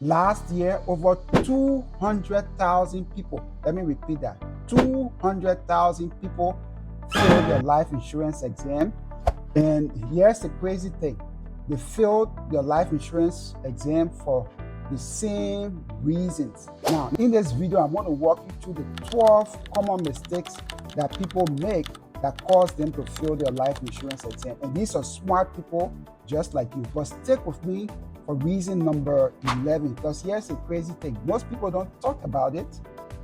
Last year, over 200,000 people, let me repeat that, 200,000 people failed their life insurance exam. And here's the crazy thing. They failed their life insurance exam for the same reasons. Now, in this video, I'm going to walk you through the 12 common mistakes that people make that cause them to fail their life insurance exam. And these are smart people just like you. But stick with me for reason number 11, because here's the crazy thing. Most people don't talk about it,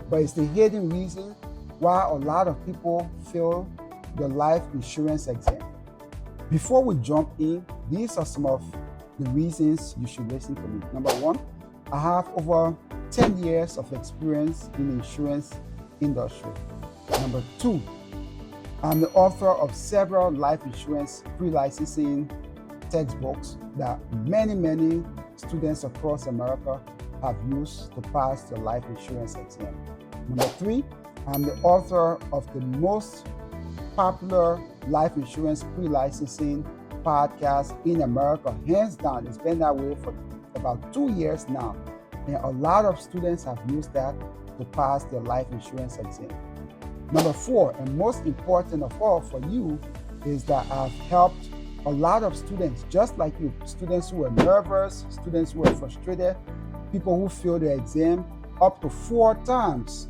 but it's the hidden reason why a lot of people fail the life insurance exam. Before we jump in, these are some of the reasons you should listen to me. Number one, I have over 10 years of experience in the insurance industry. Number two, I'm the author of several life insurance pre-licensing textbooks that many students across America have used to pass the life insurance exam. Number three, I'm the author of the most popular life insurance pre-licensing podcast in America. Hands down, it's been that way for about 2 years now. And a lot of students have used that to pass their life insurance exam. Number four, and most important of all for you, is that I've helped a lot of students just like you, students who are nervous, students who are frustrated, people who fail the exam up to 4 times.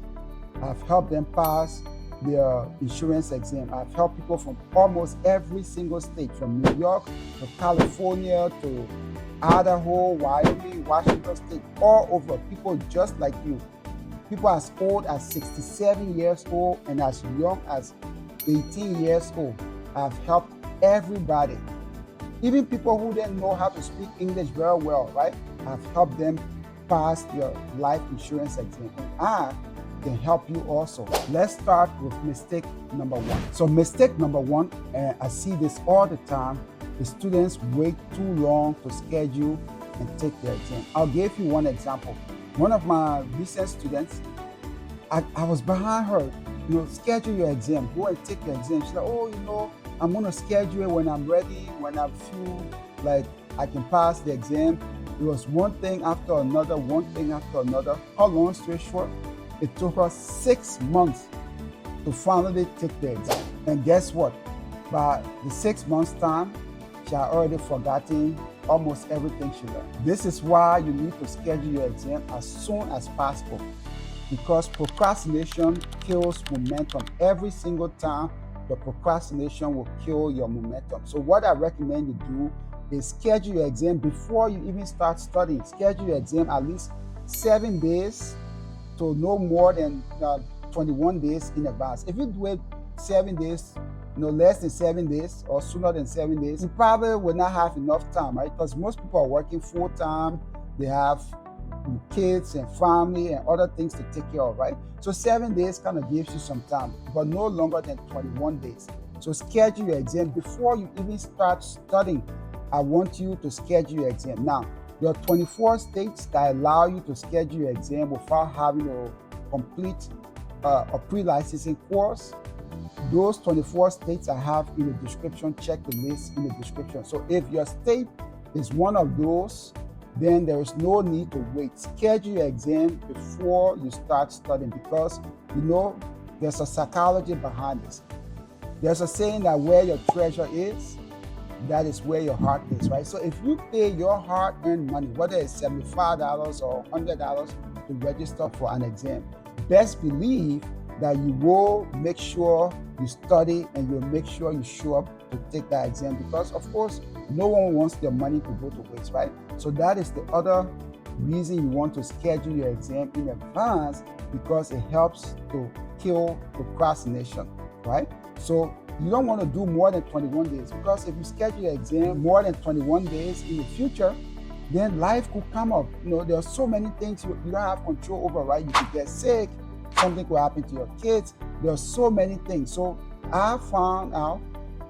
I've helped them pass their insurance exam. I've helped people from almost every single state, from New York to California to Idaho, Wyoming, Washington State, all over, people just like you. People as old as 67 years old and as young as 18 years old. I've helped everybody. Even people who didn't know how to speak English very well, right? I've helped them pass their life insurance exam. And I can help you also. Let's start with mistake number one. So mistake number one, and I see this all the time, the students wait too long to schedule and take their exam. I'll give you one example. One of my recent students, I was behind her, schedule your exam, go and take your exam. She's like, I'm gonna schedule it when I'm ready, when I feel like I can pass the exam. It was one thing after another, one thing after another. How long story short, it took her 6 months to finally take the exam. And guess what? By the 6 months time, she had already forgotten almost everything she learned. This is why you need to schedule your exam as soon as possible, because procrastination kills momentum. Every single time, the procrastination will kill your momentum. So what I recommend you do is schedule your exam before you even start studying. Schedule your exam at least 7 days to no more than 21 days in advance. If you do it 7 days, less than 7 days or sooner than 7 days, you probably will not have enough time, right? Because most people are working full time, they have kids and family and other things to take care of, right? So 7 days kind of gives you some time, but no longer than 21 days. So schedule your exam before you even start studying. I want you to schedule your exam. Now, there are 24 states that allow you to schedule your exam without having to complete a pre-licensing course. Those 24 states I have in the description. Check the list in the description. So if your state is one of those, then there is no need to wait. Schedule your exam before you start studying, because there's a psychology behind this. There's a saying that where your treasure is, that is where your heart is, right? So if you pay your hard-earned money, whether it's $75 or $100 to register for an exam, best believe that you will make sure you study and you'll make sure you show up to take that exam, because of course no one wants their money to go to waste, right? So that is the other reason you want to schedule your exam in advance, because it helps to kill procrastination, right? So you don't want to do more than 21 days, because if you schedule your exam more than 21 days in the future, then life could come up. There are so many things you don't have control over, right? You could get sick, something could happen to your kids. There are so many things. So I found out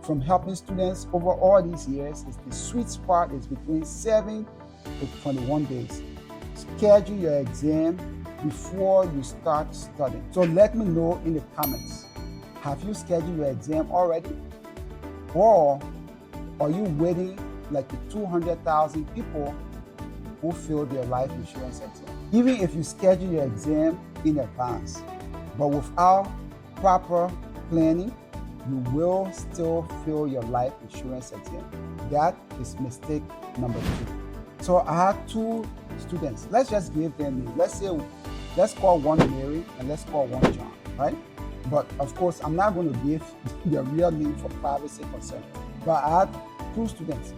from helping students over all these years is the sweet spot is between 7 to 21 days. Schedule your exam before you start studying. So let me know in the comments. Have you scheduled your exam already? Or are you waiting like the 200,000 people who failed their life insurance exam. Even if you schedule your exam in advance, but without proper planning, you will still fail your life insurance exam. That is mistake number 2. So I had 2 students. Let's just give them names. Let's call one Mary and let's call one John, right? But of course, I'm not going to give their real name for privacy concern. But I had 2 students.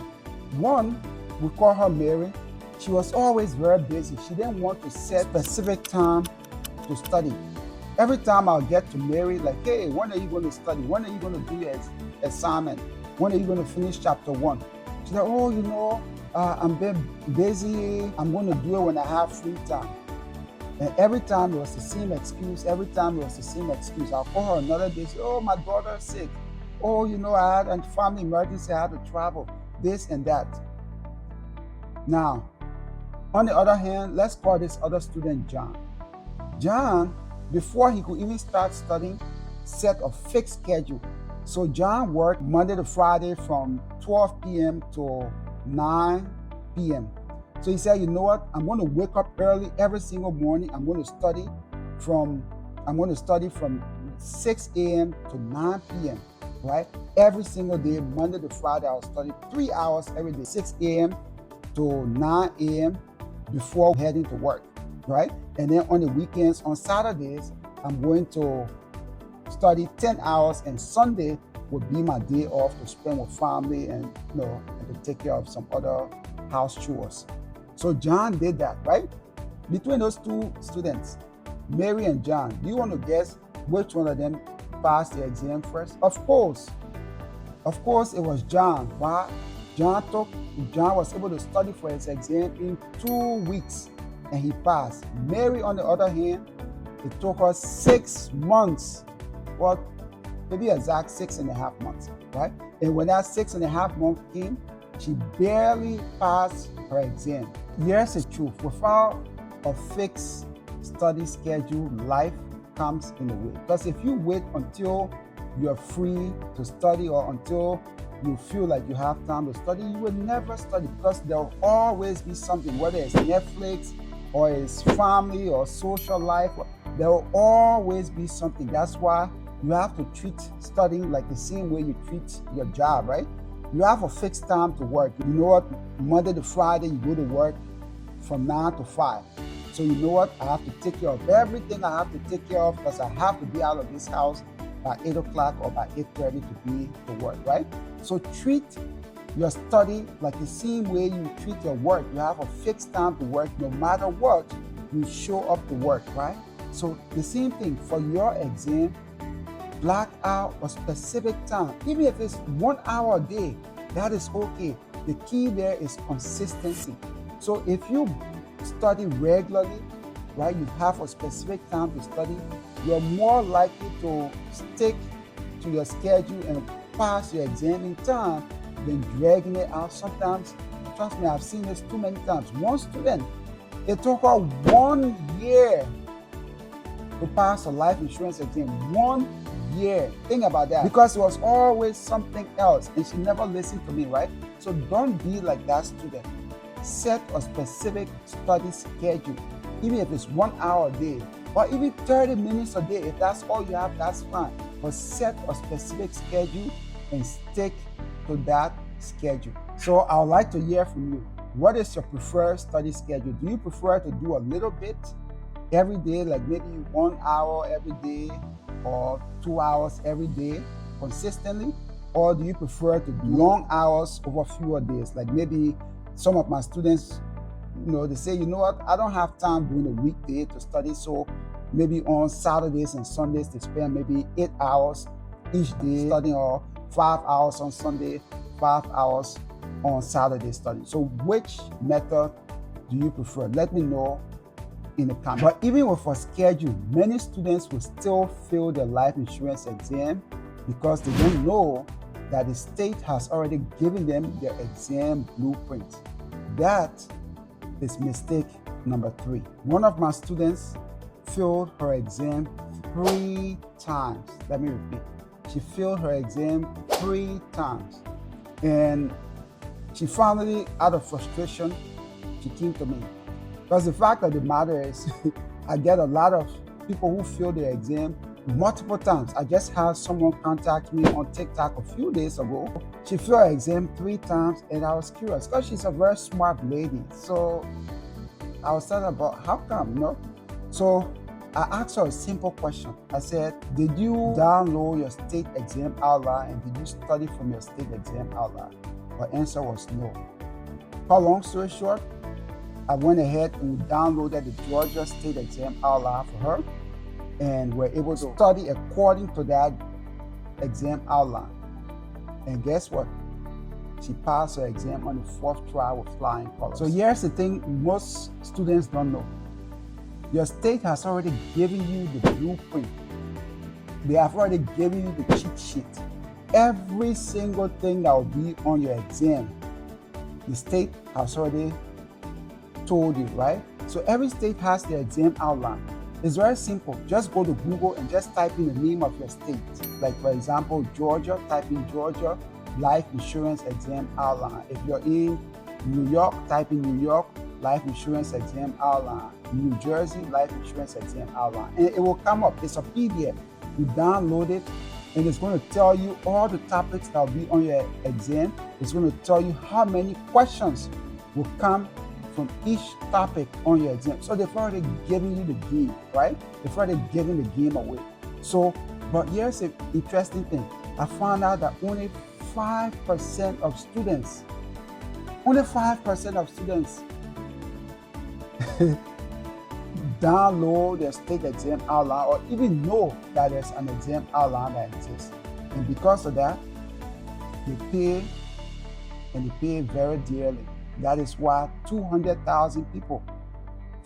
One, we call her Mary. She was always very busy. She didn't want to set specific time to study. Every time I'll get to Mary, like, hey, when are you going to study? When are you going to do your assignment? When are you going to finish chapter 1? She's like, oh, I'm been busy. I'm going to do it when I have free time. And every time it was the same excuse. I'll call her another day. Say, oh, my daughter's sick. Oh, I had a family emergency. I had to travel. This and that. Now, on the other hand, let's call this other student John. John, before he could even start studying, set a fixed schedule. So John worked Monday to Friday from 12 p.m. to 9 p.m. So he said, you know what? I'm going to wake up early every single morning. I'm going to study from 6 a.m. to 9 p.m. right? Every single day, Monday to Friday, I'll study 3 hours every day, 6 a.m. to 9 a.m. before heading to work, right? And then on the weekends, on Saturdays, I'm going to study 10 hours, and Sunday would be my day off to spend with family and and to take care of some other house chores. So John did that, right? Between those 2 students, Mary and John, do you want to guess which one of them passed the exam first? Of course, it was John. Why? John was able to study for his exam in 2 weeks, and he passed. Mary, on the other hand, it took her 6 months. Well, maybe exact 6.5 months, right? And when that 6.5 months came, she barely passed her exam. Here's the truth. Without a fixed study schedule, life comes in the way. Because if you wait until you're free to study or until you feel like you have time to study, you will never study, because there will always be something, whether it's Netflix or it's family or social life, there will always be something. That's why you have to treat studying like the same way you treat your job, right? You have a fixed time to work. You know what? Monday to Friday, you go to work from 9 to 5. So you know what? I have to take care of everything I have to take care of, because I have to be out of this house by 8 o'clock or by 8:30 to be to work, right? So treat your study like the same way you treat your work. You have a fixed time to work. No matter what, you show up to work, right? So the same thing for your exam. Block out a specific time. Even if it's 1 hour a day, that is okay. The key there is consistency. So if you study regularly, right, you have a specific time to study, you're more likely to stick to your schedule and pass your exam in time than dragging it out. Sometimes, trust me, I've seen this too many times. One student, it took her 1 year to pass a life insurance exam. 1 year. Think about that. Because it was always something else, and she never listened to me, right? So don't be like that student. Set a specific study schedule, even if it's 1 hour a day, or even 30 minutes a day. If that's all you have, that's fine. But set a specific schedule and stick to that schedule. So I would like to hear from you. What is your preferred study schedule? Do you prefer to do a little bit every day, like maybe 1 hour every day or 2 hours every day consistently? Or do you prefer to do long hours over fewer days? Like maybe some of my students, they say, you know what, I don't have time during the weekday to study, so maybe on Saturdays and Sundays they spend maybe 8 hours each day studying, or 5 hours on Sunday, 5 hours on Saturday studying. So which method do you prefer? Let me know in the comments. But even with a schedule, many students will still fail their life insurance exam because they don't know that the state has already given them their exam blueprint. That is mistake number 3. One of my students failed her exam 3 times. Let me repeat. She failed her exam 3 times. And she finally, out of frustration, she she came to me. Because the fact of the matter is, I get a lot of people who fail the exam multiple times. I just had someone contact me on TikTok a few days ago. She failed her exam 3 times, and I was curious because she's a very smart lady. So I was telling her about how come, you know? So I asked her a simple question. I said, did you download your state exam outline and did you study from your state exam outline? Her answer was no. Cut long story short, I went ahead and downloaded the Georgia State Exam outline for her, and we're able to study according to that exam outline. And guess what? She passed her exam on the 4th try with flying colors. So here's the thing most students don't know. Your state has already given you the blueprint. They have already given you the cheat sheet. Every single thing that will be on your exam, the state has already told you, right? So every state has their exam outline. It's very simple. Just go to Google and just type in the name of your state. Like for example, Georgia, type in Georgia Life Insurance Exam Outline. If you're in New York, type in New York Life Insurance Exam Outline. New Jersey Life Insurance Exam Outline. And it will come up. It's a PDF. You download it and it's going to tell you all the topics that will be on your exam. It's going to tell you how many questions will come from each topic on your exam. So they've already given you the game, right? They've already given the game away. So, but here's an interesting thing. I found out that only 5% of students, download their state exam outline or even know that there's an exam outline that exists. And because of that, they pay, and they pay very dearly. That is why 200,000 people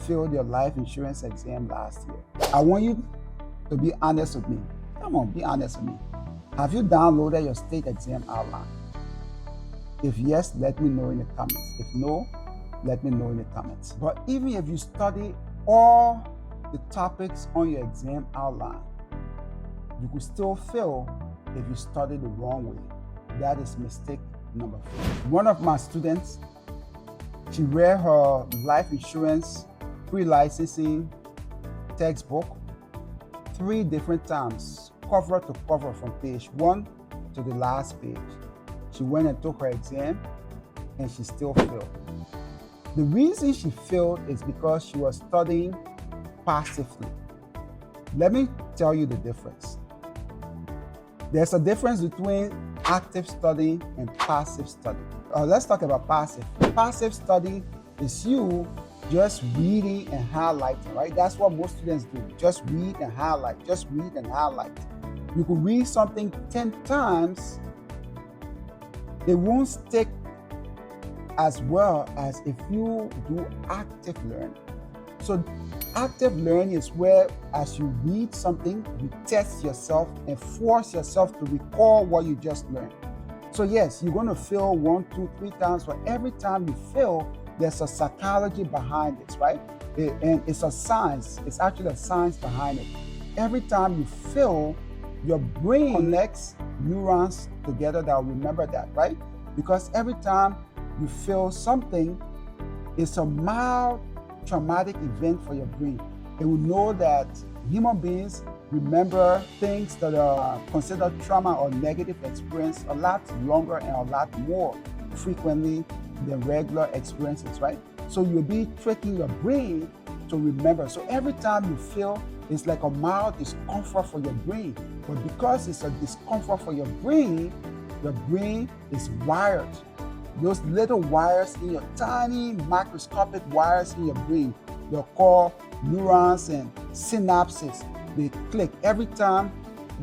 failed their life insurance exam last year. I want you to be honest with me. Come on, be honest with me. Have you downloaded your state exam outline? If yes, let me know in the comments. If no, let me know in the comments. But even if you study all the topics on your exam outline, you could still fail if you study the wrong way. That is mistake number 4. One of my students, she read her life insurance pre-licensing textbook 3 different times, cover to cover, from page 1 to the last page. She went and took her exam and she still failed. The reason she failed is because she was studying passively. Let me tell you the difference. There's a difference between active studying and passive studying. Let's talk about passive. Passive studying is you just reading and highlighting, right? That's what most students do. Just read and highlight, just read and highlight. You could read something 10 times, it won't stick as well as if you do active learning. So active learning is where as you read something, you test yourself and force yourself to recall what you just learned. So yes, you're going to fail 1, 2, 3 times, but every time you fail, there's a psychology behind it, right? And it's a science. It's actually a science behind it. Every time you fail, your brain connects neurons together that will remember that, right? Because every time you fail something, it's a mild traumatic event for your brain. It will know that human beings remember things that are considered trauma or negative experience a lot longer and a lot more frequently than regular experiences, right? So you'll be tricking your brain to remember. So every time you fail, it's like a mild discomfort for your brain. But because it's a discomfort for your brain is wired. Those little wires in your tiny microscopic wires in your brain, they're called neurons and synapses. They click. Every time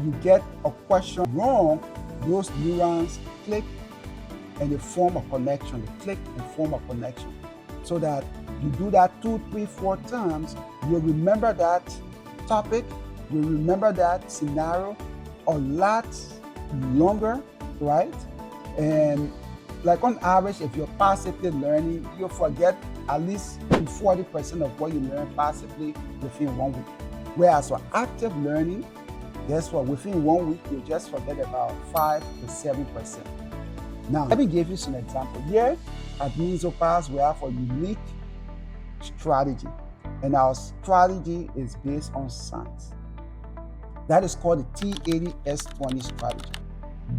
you get a question wrong, those neurons click and they form a connection. They click and form a connection. So that you do that 2, 3, 4 times, you'll remember that topic, you'll remember that scenario a lot longer, right? And like on average, if you're passively learning, you'll forget at least 40% of what you learn passively within 1 week. Whereas for active learning, guess what? Within 1 week, you just forget about 5 to 7%. Now, let me give you some example. Here at Minzo Pass, we have a unique strategy. And our strategy is based on science. That is called the T80S20 strategy.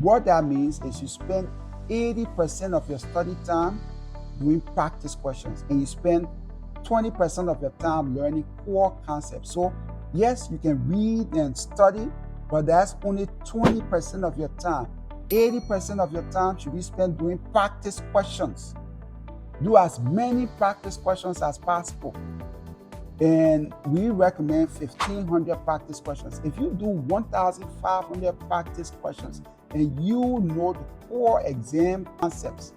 What that means is you spend 80% of your study time doing practice questions, and you spend 20% of your time learning core concepts. So yes, you can read and study, but that's only 20% of your time. 80% of your time should be spent doing practice questions. Do as many practice questions as possible. And we recommend 1,500 practice questions. If you do 1,500 practice questions and you know the core exam concepts,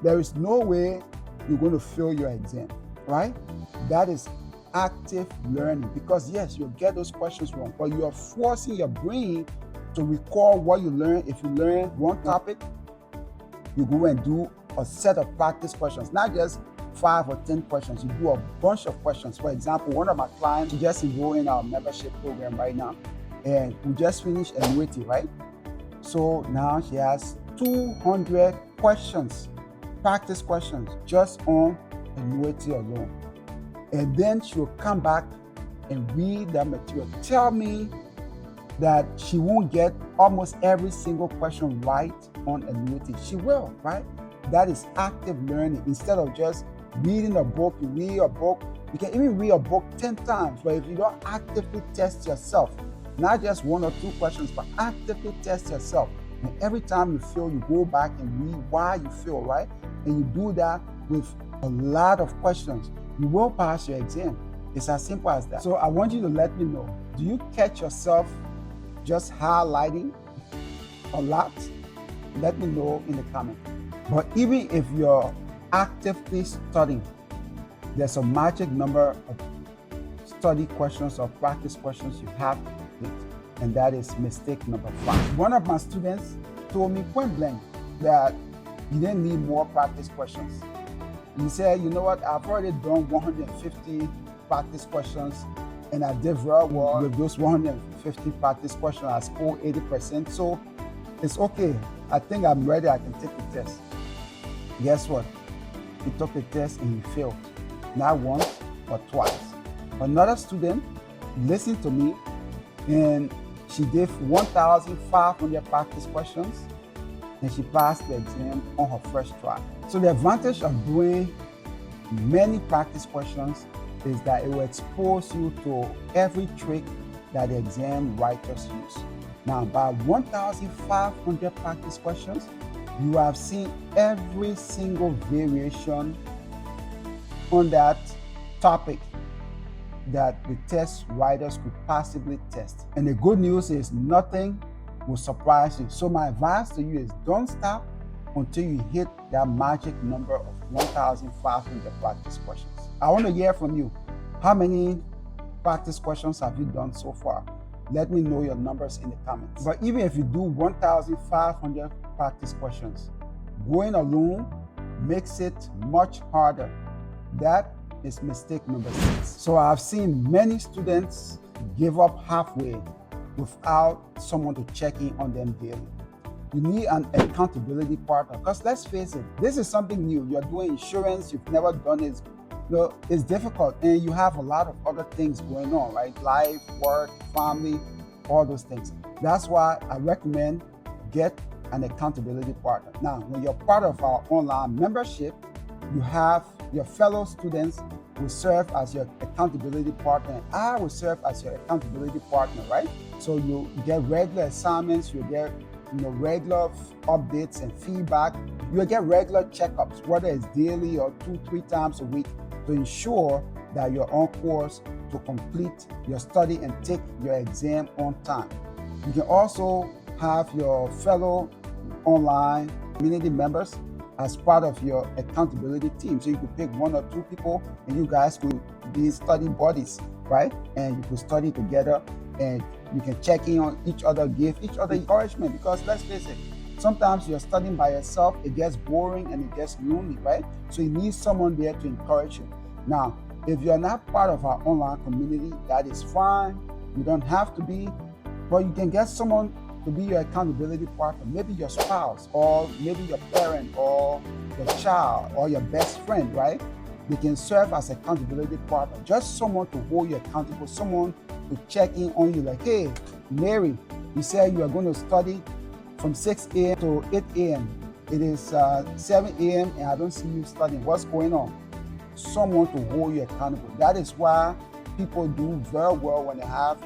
there is no way you're going to fail your exam, right? That is active learning, because yes, you'll get those questions wrong, but you are forcing your brain to recall what you learned. If you learn one topic, you go and do a set of practice questions, not just 5 or 10 questions. You do a bunch of questions. For example, one of my clients just enrolled in our membership program right now, and we just finished annuity, right? So now she has 200 questions, practice questions, just on annuity alone. And then she'll come back and read that material. Tell me that she won't get almost every single question right on annuity. She will, right? That is active learning. Instead of just reading a book, you read a book. You can even read a book 10 times, but if you don't actively test yourself, not just 1 or 2 questions, but actively test yourself. And every time you fail, you go back and read why you fail, right? And you do that with a lot of questions. You will pass your exam. It's as simple as that. So I want you to let me know, do you catch yourself just highlighting a lot? Let me know in the comment. But even if you're actively studying, there's a magic number of study questions or practice questions you have to complete, and that is mistake number 5. One of my students told me point blank that he didn't need more practice questions. He said, you know what, I've already done 150 practice questions, and I did very well with those 150 practice questions. I scored 80%, so it's okay. I think I'm ready, I can take the test. Guess what? He took the test and he failed. Not once, but twice. Another student listened to me, and she did 1,500 practice questions, and she passed the exam on her first try. So the advantage of doing many practice questions is that it will expose you to every trick that the exam writers use. Now, by 1,500 practice questions, you have seen every single variation on that topic that the test writers could possibly test. And the good news is nothing will surprise you. So my advice to you is don't stop until you hit that magic number of 1,500 practice questions. I want to hear from you. How many practice questions have you done so far? Let me know your numbers in the comments. But even if you do 1,500 practice questions, going alone makes it much harder. That is mistake number 6. So I've seen many students give up halfway without someone to check in on them daily. You need an accountability partner, because let's face it, this is something new. You're doing insurance, you've never done it. You know, it's difficult, and you have a lot of other things going on, right? Life, work, family, all those things. That's why I recommend get an accountability partner. Now, when you're part of our online membership, you have your fellow students who serve as your accountability partner, and I will serve as your accountability partner, right? So you get regular assignments, you get regular updates and feedback. You'll get regular checkups, whether it's daily or 2-3 times a week, to ensure that you're on course to complete your study and take your exam on time. You can also have your fellow online community members as part of your accountability team. So you could pick 1 or 2 people, and you guys could be study buddies, right? And you could study together, and you can check in on each other, give each other encouragement, because let's face it, sometimes you're studying by yourself, it gets boring and it gets lonely, right? So you need someone there to encourage you. Now, if you're not part of our online community, that is fine. You don't have to be, but you can get someone to be your accountability partner, maybe your spouse, or maybe your parent, or your child, or your best friend, right? They can serve as accountability partner, just someone to hold you accountable, someone to check in on you like, hey, Mary, you said you are going to study from 6 a.m. to 8 a.m. It is 7 a.m. and I don't see you studying. What's going on? Someone to hold you accountable. That is why people do very well when they have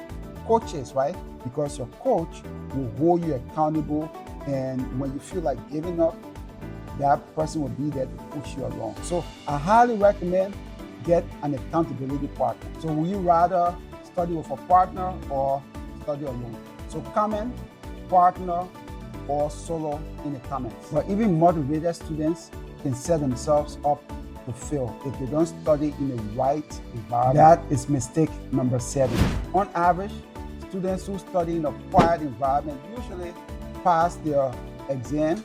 coaches, right? Because your coach will hold you accountable, and when you feel like giving up, that person will be there to push you along. So I highly recommend get an accountability partner. So will you rather study with a partner or study alone? So comment partner or solo in the comments. But even motivated students can set themselves up to fail if they don't study in the right environment. That is mistake number 7. On average, students who study in a quiet environment usually pass their exam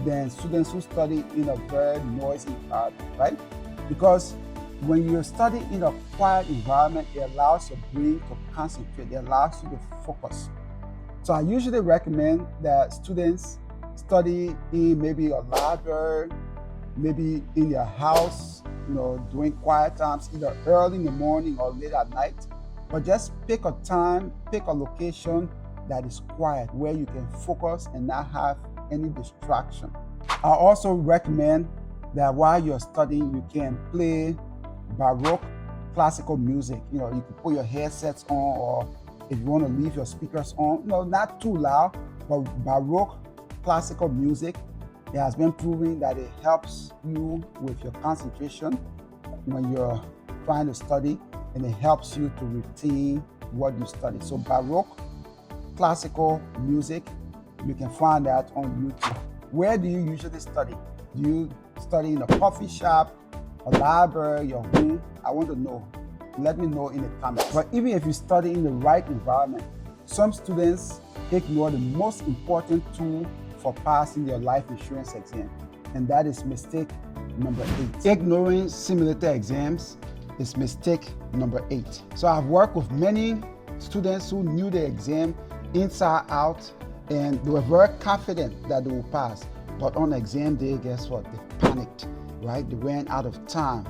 than students who study in a very noisy environment, right? Because when you study in a quiet environment, it allows your brain to concentrate, it allows you to focus. So I usually recommend that students study in maybe a library, maybe in their house, during quiet times, either early in the morning or late at night. But just pick a time, pick a location that is quiet, where you can focus and not have any distraction. I also recommend that while you're studying, you can play Baroque classical music. You can put your headsets on, or if you want to leave your speakers on, not too loud, but Baroque classical music. It has been proven that it helps you with your concentration when you're trying to study, and it helps you to retain what you study. So Baroque classical music, you can find that on YouTube. Where do you usually study? Do you study in a coffee shop, a library, your home? I want to know. Let me know in the comments. But even if you study in the right environment, some students ignore the most important tool for passing their life insurance exam, and that is mistake number 8. Ignoring simulator exams is mistake number 8. So I've worked with many students who knew the exam inside out, and they were very confident that they will pass. But on exam day, guess what? They panicked, right? They ran out of time,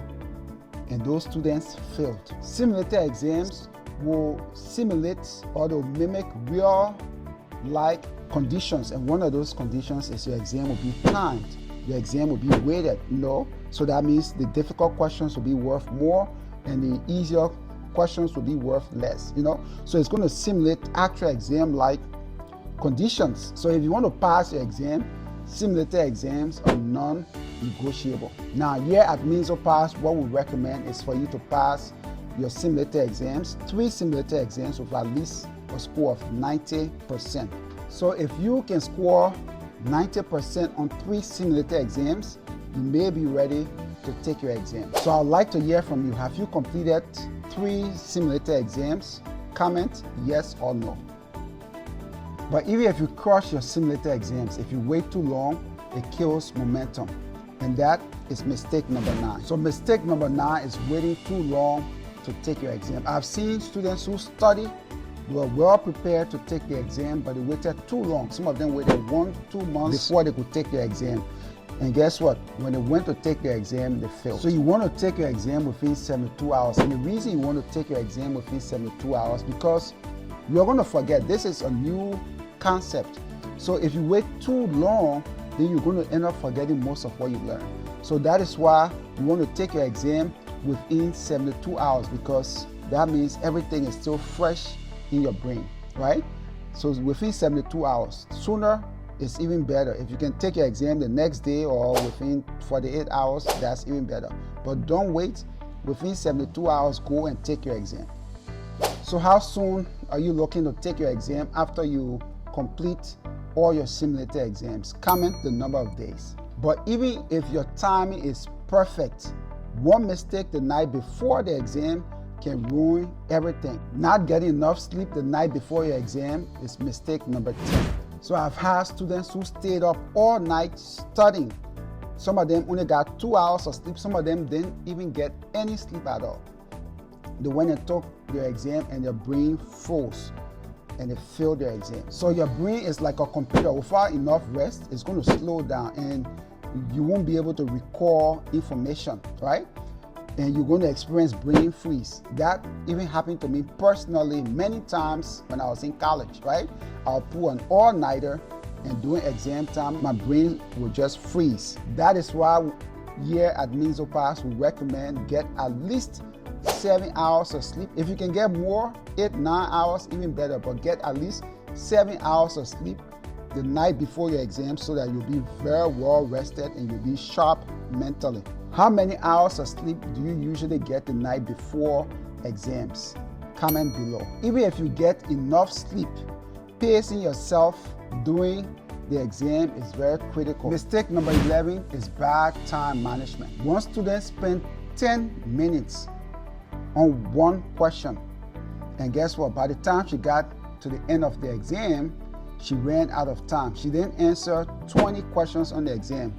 and those students failed. Simulator exams will simulate or they'll mimic real-like conditions, and one of those conditions is your exam will be timed. Your exam will be weighted, so that means the difficult questions will be worth more and the easier questions will be worth less, So it's going to simulate actual exam-like conditions. So if you want to pass your exam, simulator exams are non-negotiable. Now, here at Minzo Pass, what we recommend is for you to pass your simulator exams, 3 simulator exams with at least a score of 90%. So if you can score 90% on 3 simulator exams, you may be ready to take your exam. So I'd like to hear from you. Have you completed 3 simulator exams? Comment yes or no. But even if you crush your simulator exams, if you wait too long, it kills momentum. And that is mistake number 9. So mistake number 9 is waiting too long to take your exam. I've seen students who study, they were well prepared to take the exam, but they waited too long. Some of them waited 1-2 months before they could take their exam. And guess what? When they went to take their exam, they failed. So you want to take your exam within 72 hours. And the reason you want to take your exam within 72 hours, because you're going to forget. This is a new concept. So if you wait too long, then you're going to end up forgetting most of what you learned. So that is why you want to take your exam within 72 hours, because that means everything is still fresh in your brain, right? So within 72 hours. Sooner is even better. If you can take your exam the next day or within 48 hours, that's even better. But don't wait. Within 72 hours, go and take your exam. So how soon are you looking to take your exam after you complete all your simulator exams? Comment the number of days. But even if your timing is perfect, one mistake the night before the exam can ruin everything. Not getting enough sleep the night before your exam is mistake number 10. So I've had students who stayed up all night studying. Some of them only got 2 hours of sleep. Some of them didn't even get any sleep at all. They went and took their exam and their brain froze and they failed their exam. So your brain is like a computer. Without enough rest, it's going to slow down and you won't be able to recall information, right? and you're going to experience brain freeze. That even happened to me personally many times when I was in college, right? I'll pull an all-nighter, and during exam time, my brain will just freeze. That is why here at Minzo Pass, we recommend get at least 7 hours of sleep. If you can get more, 8-9 hours, even better, but get at least 7 hours of sleep the night before your exam so that you'll be very well rested and you'll be sharp mentally. How many hours of sleep do you usually get the night before exams? Comment below. Even if you get enough sleep, pacing yourself during the exam is very critical. Mistake number 11 is bad time management. One student spent 10 minutes on one question, and guess what? By the time she got to the end of the exam, she ran out of time. She didn't answer 20 questions on the exam,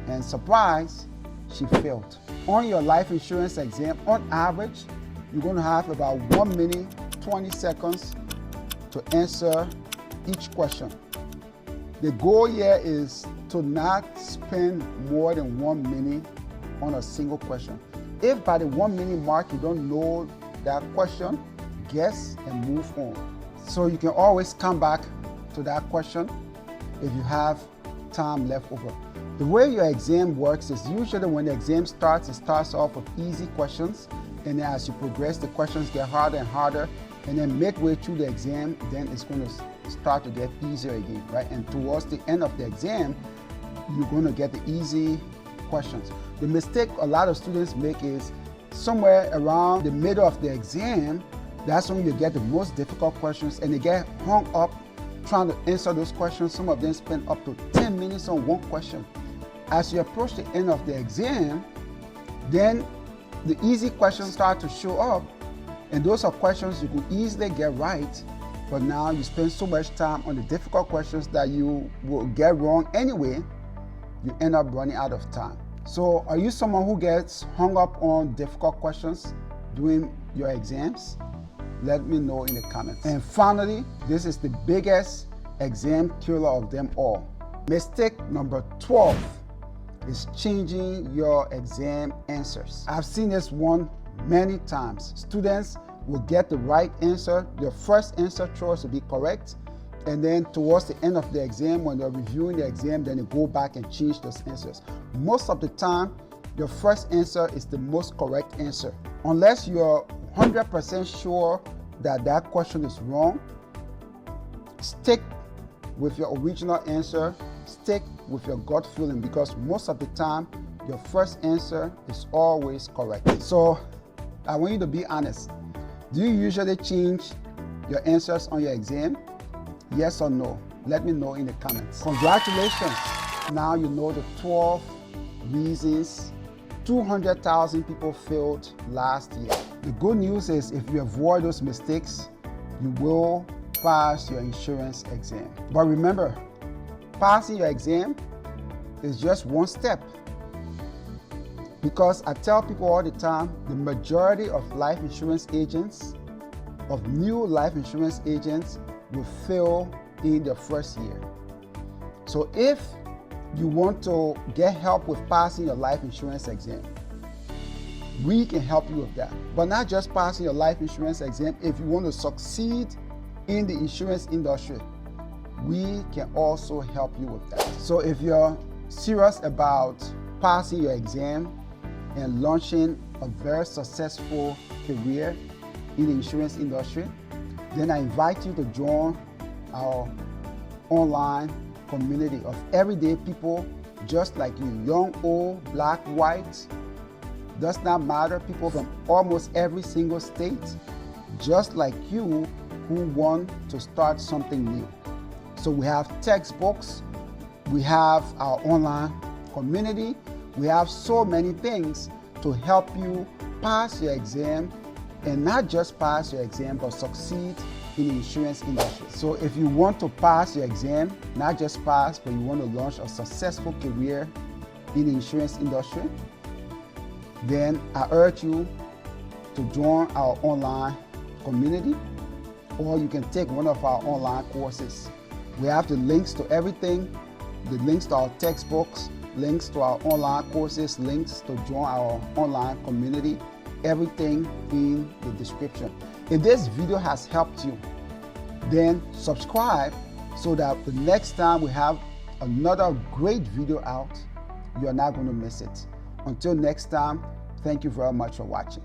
and surprise, she failed. On your life insurance exam, on average, you're going to have about 1 minute, 20 seconds to answer each question. The goal here is to not spend more than 1 minute on a single question. If by the 1 minute mark you don't know that question, guess and move on. So you can always come back to that question if you have time left over. The way your exam works is usually when the exam starts, it starts off with easy questions, and then as you progress, the questions get harder and harder, and then midway through the exam, then it's going to start to get easier again, right? And towards the end of the exam, you're going to get the easy questions. The mistake a lot of students make is somewhere around the middle of the exam, that's when you get the most difficult questions, and they get hung up trying to answer those questions. Some of them spend up to 10 minutes on one question. As you approach the end of the exam, then the easy questions start to show up, and those are questions you could easily get right, but now you spend so much time on the difficult questions that you will get wrong anyway, you end up running out of time. So are you someone who gets hung up on difficult questions during your exams? Let me know in the comments. And finally, this is the biggest exam killer of them all. Mistake number 12 is changing your exam answers. I've seen this one many times. Students will get the right answer, their first answer choice will be correct, and then towards the end of the exam, when they're reviewing the exam, then they go back and change those answers. Most of the time, your first answer is the most correct answer. Unless you're 100% sure that that question is wrong, stick with your original answer, stick with your gut feeling, because most of the time, your first answer is always correct. So I want you to be honest. Do you usually change your answers on your exam? Yes or no? Let me know in the comments. Congratulations. Now you know the 12 reasons 200,000 people failed last year. The good news is if you avoid those mistakes, you will pass your insurance exam. But remember, passing your exam is just one step. Because I tell people all the time, the majority of life insurance agents, of new life insurance agents, will fail in their first year. So if you want to get help with passing your life insurance exam, we can help you with that. But not just passing your life insurance exam, if you want to succeed in the insurance industry, we can also help you with that. So if you're serious about passing your exam and launching a very successful career in the insurance industry, then I invite you to join our online community of everyday people just like you, young, old, black, white, does not matter, people from almost every single state, just like you, who want to start something new. So we have textbooks, we have our online community, we have so many things to help you pass your exam, and not just pass your exam, but succeed in the insurance industry. So if you want to pass your exam, not just pass, but you want to launch a successful career in the insurance industry, then I urge you to join our online community, or you can take one of our online courses. We have the links to everything, the links to our textbooks, links to our online courses, links to join our online community, everything in the description. If this video has helped you, then subscribe so that the next time we have another great video out, you're not going to miss it. Until next time, thank you very much for watching.